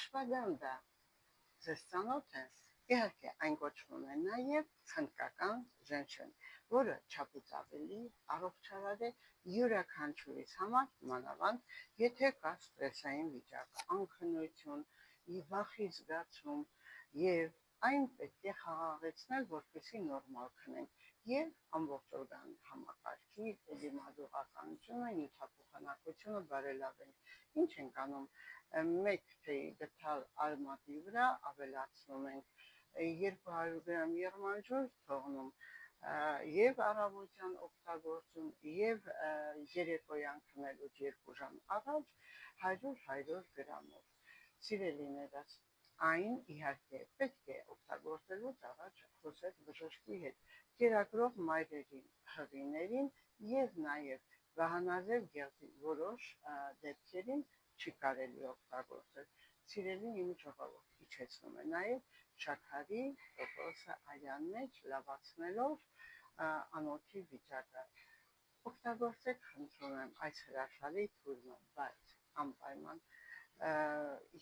աշվագանդա ձեզ ծանոթ է։ Իհարկե այն կոչվում է նաև խնկական ժենշեն, որը չափից ավելի առողջարար է յուրաքանչյուրիս համար, մանավանդ եթե կա ստրեսային վիճակ, անքնություն, վախի զգացում, եւ այն պետք է խաղաղեցնել, որպեսզի նորմալ քնենք եւ ամբողջ օրգան համակարգի դիմադրողականությունը, նյութափոխանակությունը բարելավենք։ Ինչ ենք անում, մեկ թեյ գտալ արմատի վրա ավելացնում ենք 200 գրամ եղմանջուր թողնում եւ առավոտյան օգտագործում եւ երեկոյան քնելուց 2 ժամ առաջ 100 գրամով։ Սիրելիներս, այն իհարկե պետք է օգտագործելուց առաջ խոսել բժշկի հետ, կերակրող մայրերին, հղիներին եւ նաեւ վահանաձև գեղձի որոշ դեպքերին չի կարելի օգտագործել։ Սիրելի իմ ժողովուրդ, իջեցնում է նաեւ շաքարի տոկոսը արյան մեջ լավացնելով անոթի վիճակը։ Օգտագործեք, խնդրում եմ, այս հրաշալի թույլը, բայց անպայման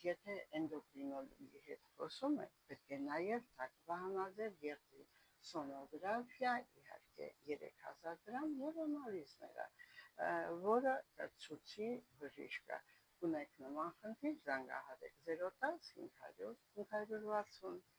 եթե էնդոկրինոլոգի հետ խոսում եք, պետք է նաև վահանաձև գեղձի սոնոգրաֆիա, իհարկե 3000 գրամ եւ անալիզները, որը կցուցի բժիշկը։ Ունեք նման խնդիր, զանգահարեք 010 500 560